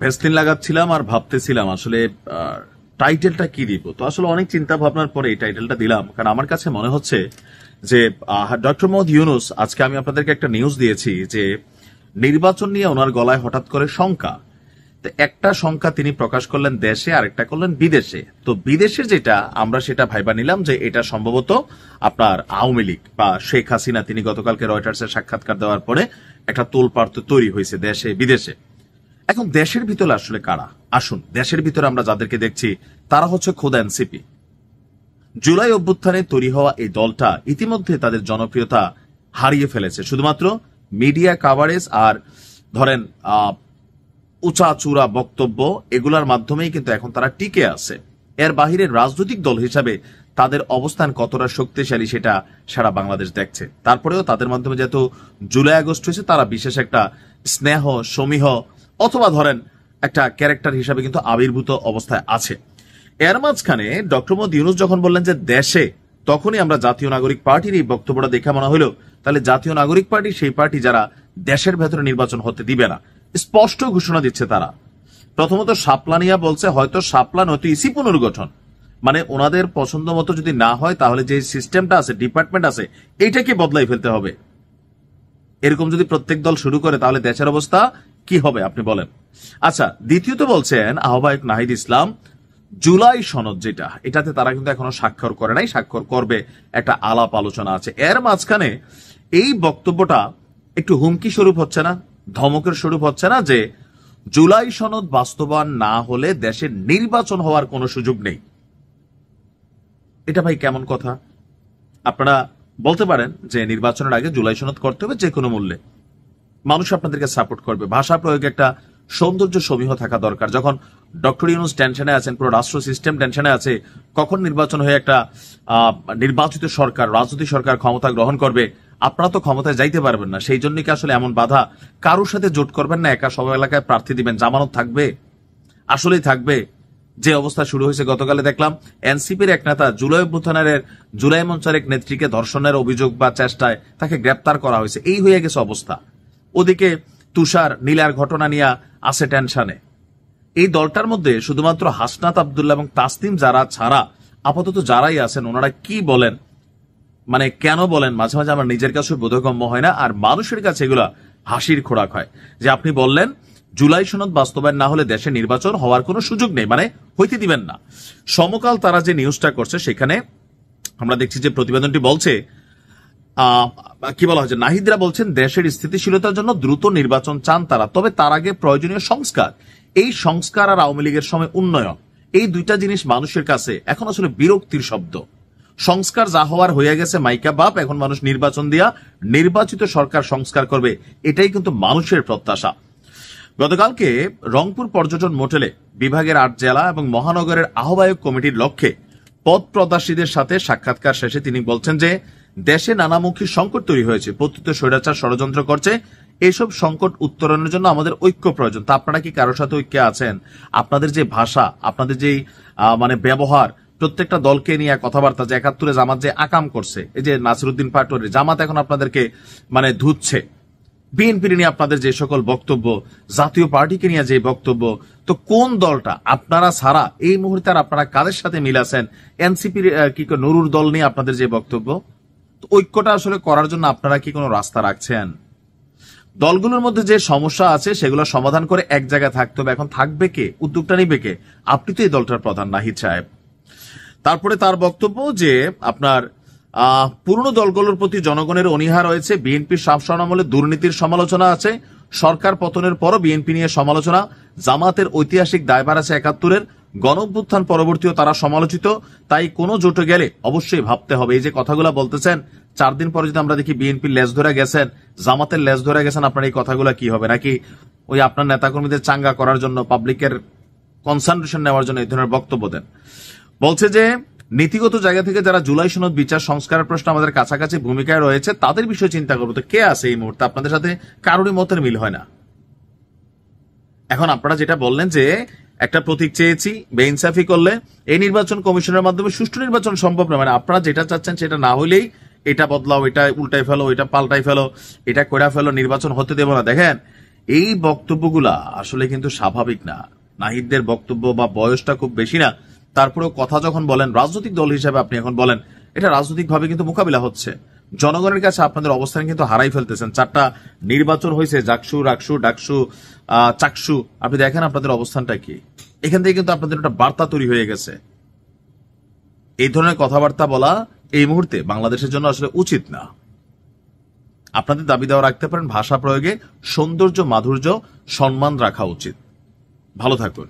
Vaseline লাগাচ্ছিলাম আর ভাবতেছিলাম আসলে টাইটেলটা কি দিব। তো আসলে অনেক চিন্তা ভাবনার পরে এই টাইটেলটা দিলাম, কারণ আমার কাছে মনে হচ্ছে যে ডক্টর মোহাম্মদ ইউনূস, আজকে আমি আপনাদেরকে একটা নিউজ দিয়েছি যে নির্বাচন নিয়ে ওনার গলায় হঠাৎ করে শঙ্কা। তো একটা শঙ্কা তিনি প্রকাশ করলেন দেশে, আর একটা করলেন বিদেশে। তো বিদেশে যেটা আমরা সেটা ভাইবা নিলাম যে এটা সম্ভবত আপনার আওয়ামী লীগ বা শেখ হাসিনা, তিনি গতকালকে রয়টার্সের সাক্ষাৎকার দেওয়ার পরে একটা তোলপাড় তৈরি হয়েছে দেশে বিদেশে। এখন দেশের ভিতরে আসলে কারা? আসুন, দেশের ভিতরে আমরা যাদেরকে দেখছি তারা হচ্ছে খোদ এনসিপি। জুলাই অভ্যুত্থানে তৈরি হওয়া এই দলটা ইতিমধ্যে তাদের জনপ্রিয়তা হারিয়ে ফেলেছে শুধুমাত্র মিডিয়া কাভারেজ আর ধরেন উঁচা চূড়া বক্তব্য, এগুলার মাধ্যমেই কিন্তু এখন তারা টিকে আছে। এর বাহিরে রাজনৈতিক দল হিসাবে তাদের অবস্থান কতটা শক্তিশালী সেটা সারা বাংলাদেশ দেখছে। তারপরেও তাদের মাধ্যমে যেহেতু জুলাই আগস্ট হয়েছে, তারা বিশেষ একটা স্নেহ সমীহ অথবা ধরেন একটা ক্যারেক্টার হিসাবে কিন্তু আবির্ভূত অবস্থায় আছে। এর মাঝখানে ডক্টর মোহাম্মদ ইউনূস যখন বললেন যে দেশে, তখনই আমরা জাতীয় নাগরিক পার্টির এই বক্তব্যটা দেখে মনে হলো তাহলে জাতীয় নাগরিক পার্টি সেই পার্টি যারা দেশের ভেতরে নির্বাচন হতে দিবে না, স্পষ্ট ঘোষণা দিচ্ছে তারা। প্রথমত শাপলা নিয়া বলছে হয়তো শাপলা নয়তো ইসি পুনর্গঠন, মানে ওনাদের পছন্দ মতো যদি না হয় তাহলে যে সিস্টেমটা আছে, ডিপার্টমেন্ট আছে, এইটাকে বদলাই ফেলতে হবে। এরকম যদি প্রত্যেক দল শুরু করে তাহলে দেশের অবস্থা কি হবে আপনি বলেন। আচ্ছা, দ্বিতীয়ত বলছেন আহ্বায়ক নাহিদ ইসলাম জুলাই সনদ যেটা, এটাতে তারা কিন্তু এখনো স্বাক্ষর করে নাই, স্বাক্ষর করবে, একটা আলাপ আলোচনা আছে। এর মাঝখানে এই বক্তব্যটা একটু হুমকি স্বরূপ হচ্ছে না, ধমকের স্বরূপ হচ্ছে না যে জুলাই সনদ বাস্তবায়ন না হলে দেশের নির্বাচন হওয়ার কোনো সুযোগ নেই? এটা ভাই কেমন কথা? আপনারা বলতে পারেন যে নির্বাচনের আগে জুলাই সনদ করতে হবে যে কোনো মূল্যে, মানুষ আপনাদেরকে সাপোর্ট করবে, ভাষা প্রয়োগে একটা সৌন্দর্য সমীহ থাকা দরকার। যখন ডক্টর ইউনূস টেনশনে আছেন, পুরো রাষ্ট্র সিস্টেম টেনশনে আছে, কখন নির্বাচন হয়ে একটা নির্বাচিত সরকার, রাজনৈতিক সরকার ক্ষমতা গ্রহণ করবে, আপনারা তো ক্ষমতায় যাইতে পারবেন না। সেই জন্য কি আসলে এমন বাধা? কারোর সাথে জোট করবেন না, একা সব এলাকায় প্রার্থী দিবেন, জামানত থাকবে? আসলেই থাকবে? যে অবস্থা শুরু হয়েছে, গতকালে দেখলাম এনসিপির এক নেতা জুলাই অভ্যুত্থানের জুলাই মঞ্চের এক নেত্রীকে ধর্ষণের অভিযোগ বা চেষ্টায় তাকে গ্রেপ্তার করা হয়েছে। এই হয়ে গেছে অবস্থা। ওদিকে তুষার নীলার ঘটনা নিয়ে আছে টেনশনে। এই দলটার মধ্যে শুধুমাত্র হাসনাত আব্দুল্লাহ এবং তাসনিম যারা ছাড়া আপাতত যারাই আছেন ওনারা কি বলেন, মানে কেন বলেন, মাঝে মাঝে আমার নিজের কাছে বোধগম্য হয় না, আর মানুষের কাছে এগুলা হাসির খোরাক হয়। যে আপনি বললেন জুলাই সনদ বাস্তবায়ন না হলে দেশে নির্বাচন হওয়ার কোনো সুযোগ নেই, মানে হইতে দিবেন না। সমকাল তারা যে নিউজটা করছে সেখানে আমরা দেখছি যে প্রতিবেদনটি বলছে কি বলা হয়েছে, নাহিদরা বলছেন দেশের স্থিতিশীলতার জন্য দ্রুত নির্বাচন চান তারা, তবে তার আগে প্রয়োজনীয় সংস্কার। এই সংস্কার আর আওয়ামী লীগের সময় উন্নয়ন, এই দুইটা জিনিস মানুষের কাছে এখন আসলে বিরক্তির শব্দ। সংস্কার যা হওয়ার হয়ে গেছে মাইকা বাপ, এখন মানুষ নির্বাচন দিয়া নির্বাচিত সরকার সংস্কার করবে, এটাই কিন্তু মানুষের প্রত্যাশা। গতকালকে রংপুর পর্যটন মোটেলে বিভাগের 8 জেলা এবং মহানগরের আহ্বায়ক কমিটির লক্ষ্যে পদ প্রত্যাশীদের সাথে সাক্ষাৎকার শেষে তিনি বলছেন যে দেশে নানামুখী সংকট তৈরি হয়েছে, প্রত্যুত স্বৈরাচার ষড়যন্ত্র করছে, এইসব সংকট উত্তরণের জন্য আমাদের ঐক্য প্রয়োজন। তা আপনারা কি কারোর সাথে ঐক্যে আছেন? আপনাদের যে ভাষা, আপনাদের যে মানে ব্যবহার, প্রত্যেকটা দলকে নিয়ে কথাবার্তা, যে 71-এ জামাত যে আকাম করছে, এই যে নাসিরুদ্দিন পাটোয়ারি, জামাত এখন আপনাদেরকে মানে ধুচ্ছে, বিএনপি নিয়ে আপনাদের যে সকল বক্তব্য, জাতীয় পার্টিকে নিয়ে যে বক্তব্য, তো কোন দলটা আপনারা ছাড়া এই মুহূর্তে আর আপনারা কাদের সাথে মিলাছেন? এনসিপির কি নুরুর দল নিয়ে আপনাদের যে বক্তব্য, তো ঐক্যটা আসলে করার জন্য আপনারা কি কোনো রাস্তা রাখছেন? দলগুলোর মধ্যে যে সমস্যা আছে সেগুলো সমাধান করে এক জায়গায় থাকতে হবে। এখন থাকবে কে? উদ্যোগটা নিবে কে? আপনি তো এই দলটার প্রধান নাহিদ সাহেব। তারপরে তার বক্তব্য যে আপনার পুরনো দলগুলোর প্রতি জনগণের অনীহা রয়েছে, বিএনপির শাসন আমলে দুর্নীতির সমালোচনা আছে, সরকার পতনের পরও বিএনপি নিয়ে সমালোচনা, জামাতের ঐতিহাসিক দায়ভার আছে 71-এর, গণঅভ্যুত্থান পরবর্তীও তারা সমালোচিত, তাই কোনো জোটে গেলে অবশ্যই ভাবতে হবে। এই যে কথাগুলো বলতেছেন, 4 দিন পরে যদি আমরা দেখি বিএনপির লেজ ধরে গেছেন, জামাতের লেজ ধরে গেছেন, আপনার এই কথাগুলো কি হবে? নাকি ওই আপনার নেতাকর্মীদের চাঙ্গা করার জন্য, পাবলিকের কনসেন্ট্রেশন নেওয়ার জন্য এই ধরনের বক্তব্য দেন? বলছে যে নীতিগত জায়গা থেকে যারা জুলাই সনদ বিচার সংস্কারের প্রশ্ন আমাদের কাছাকাছি ভূমিকায় রয়েছে তাদের বিষয়ে চিন্তা করবো। তো কে আছে এই মুহূর্তে? আপনাদের সাথে কারোরই মতের মিল হয় না। এখন আপনারা যেটা বললেন যে একটা প্রতীক চেয়েছি, বেইনসাফি করলে এই নির্বাচন কমিশনের মাধ্যমে সুষ্ঠু নির্বাচন সম্ভব না, মানে আপনারা যেটা চাচ্ছেন সেটা না হইলেই এটা বদলাও, এটা উল্টাই ফেলো, এটা পাল্টাই ফেলো, এটা কইরা ফেলো, নির্বাচন হতে দেবো না। দেখেন এই বক্তব্যগুলা আসলে কিন্তু স্বাভাবিক না। নাহিদদের বক্তব্য বা বয়সটা খুব বেশি না, তারপরেও কথা যখন বলেন রাজনৈতিক দল হিসেবে আপনি এখন বলেন, এটা রাজনৈতিকভাবে কিন্তু মোকাবিলা হচ্ছে। জনগণের কাছে আপনাদের অবস্থান কিন্তু হারাই ফেলতেছেন। 4টা নির্বাচন হয়েছে, জাকসু, রাকসু, ডাকসু, চাকসু, আপনি দেখেন আপনাদের অবস্থানটা কি। এখান থেকে কিন্তু আপনাদের একটা বার্তা তৈরি হয়ে গেছে। এই ধরনের কথাবার্তা বলা এই মুহূর্তে বাংলাদেশের জন্য আসলে উচিত না। আপনাদের দাবি দেওয়া রাখতে পারেন, ভাষা প্রয়োগে সৌন্দর্য, মাধুর্য, সম্মান রাখা উচিত। ভালো থাকুন।